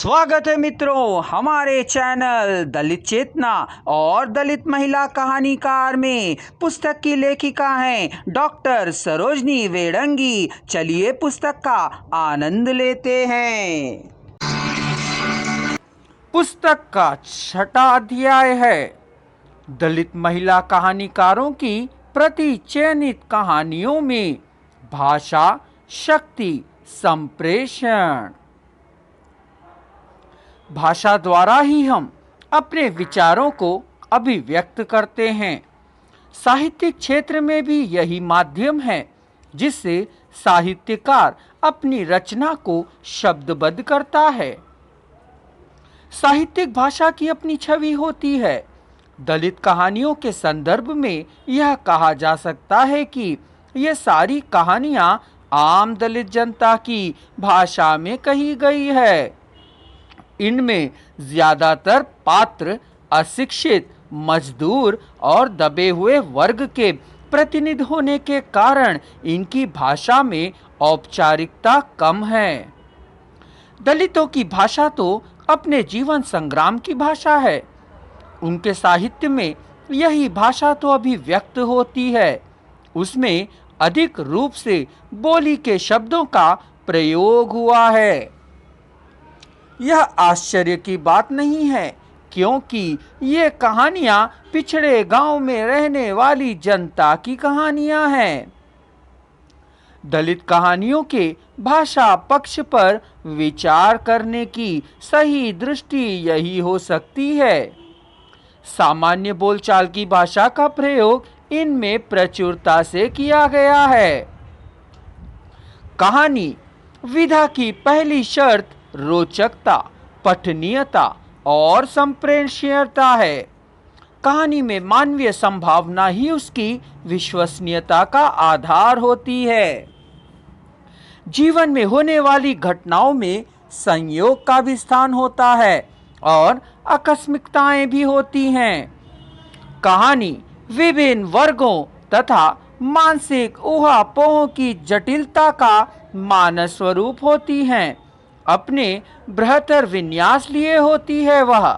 स्वागत है मित्रों हमारे चैनल दलित चेतना और दलित महिला कहानीकार में। पुस्तक की लेखिका हैं डॉक्टर सरोजनी वेडंगी। चलिए पुस्तक का आनंद लेते हैं। पुस्तक का छठा अध्याय है दलित महिला कहानीकारों की प्रति चयनित कहानियों में भाषा शक्ति संप्रेषण। भाषा द्वारा ही हम अपने विचारों को अभिव्यक्त करते हैं। साहित्यिक क्षेत्र में भी यही माध्यम है जिससे साहित्यकार अपनी रचना को शब्दबद्ध करता है। साहित्यिक भाषा की अपनी छवि होती है। दलित कहानियों के संदर्भ में यह कहा जा सकता है कि ये सारी कहानियां आम दलित जनता की भाषा में कही गई है। इनमें ज्यादातर पात्र अशिक्षित, मजदूर और दबे हुए वर्ग के प्रतिनिधि होने के कारण इनकी भाषा में औपचारिकता कम है। दलितों की भाषा तो अपने जीवन संग्राम की भाषा है। उनके साहित्य में यही भाषा तो अभिव्यक्त होती है। उसमें अधिक रूप से बोली के शब्दों का प्रयोग हुआ है। यह आश्चर्य की बात नहीं है क्योंकि ये कहानियां पिछड़े गांव में रहने वाली जनता की कहानियां हैं। दलित कहानियों के भाषा पक्ष पर विचार करने की सही दृष्टि यही हो सकती है। सामान्य बोलचाल की भाषा का प्रयोग इनमें प्रचुरता से किया गया है। कहानी विधा की पहली शर्त रोचकता, पठनीयता और संप्रेषणीयता है। कहानी में मानवीय संभावना ही उसकी विश्वसनीयता का आधार होती है। जीवन में होने वाली घटनाओं में संयोग का भी स्थान होता है और आकस्मिकताएं भी होती हैं। कहानी विभिन्न वर्गों तथा मानसिक ऊहापोहों की जटिलता का मानस स्वरूप होती हैं। अपने बृहत्तर विन्यास लिए होती है वह।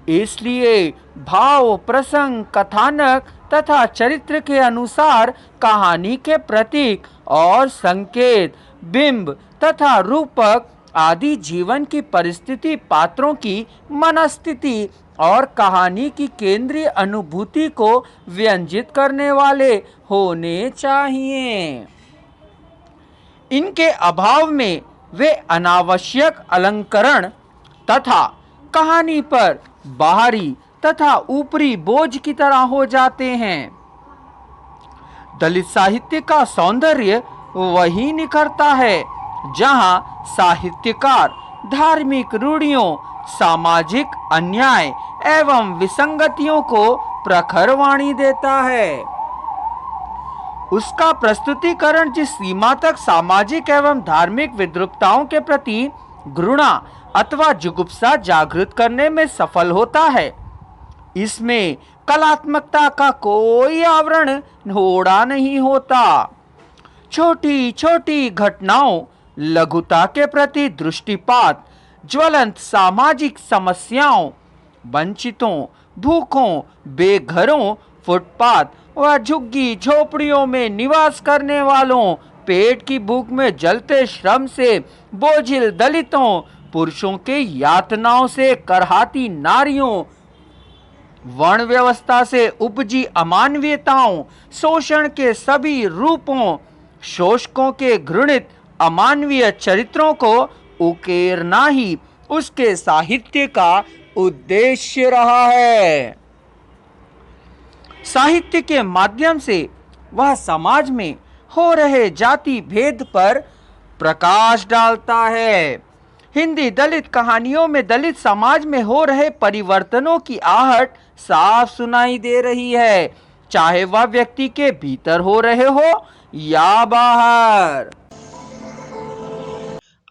इसलिए भाव, प्रसंग, कथानक तथा चरित्र के अनुसार कहानी के प्रतीक और संकेत, बिंब तथा रूपक आदि जीवन की परिस्थिति, पात्रों की मनस्थिति और कहानी की केंद्रीय अनुभूति को व्यंजित करने वाले होने चाहिए। इनके अभाव में वे अनावश्यक अलंकरण तथा कहानी पर बाहरी तथा ऊपरी बोझ की तरह हो जाते हैं। दलित साहित्य का सौंदर्य वही निखरता है जहां साहित्यकार धार्मिक रूढ़ियों, सामाजिक अन्याय एवं विसंगतियों को प्रखर वाणी देता है। उसका प्रस्तुतिकरण जिस सीमा तक सामाजिक एवं धार्मिक विद्रूपताओं के प्रति घृणा अथवा जुगुप्सा जागृत करने में सफल होता है, इसमें कलात्मकता का कोई आवरण होड़ा नहीं होता। छोटी छोटी घटनाओं, लघुता के प्रति दृष्टिपात, ज्वलंत सामाजिक समस्याओं, वंचितों, भूखों, बेघरों, फुटपाथ व झुग्गी झोपड़ियों में निवास करने वालों, पेट की भूख में जलते श्रम से बोझिल दलितों, पुरुषों के यातनाओं से करहाती नारियों, वर्ण व्यवस्था से उपजी अमानवीयताओं, शोषण के सभी रूपों, शोषकों के घृणित अमानवीय चरित्रों को उकेरना ही उसके साहित्य का उद्देश्य रहा है। साहित्य के माध्यम से वह समाज में हो रहे जाति भेद पर प्रकाश डालता है। हिंदी दलित कहानियों में दलित समाज में हो रहे परिवर्तनों की आहट साफ सुनाई दे रही है, चाहे वह व्यक्ति के भीतर हो रहे हो या बाहर।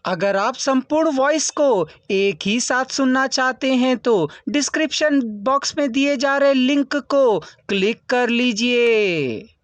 अगर आप संपूर्ण वॉइस को एक ही साथ सुनना चाहते हैं तो डिस्क्रिप्शन बॉक्स में दिए जा रहे लिंक को क्लिक कर लीजिए।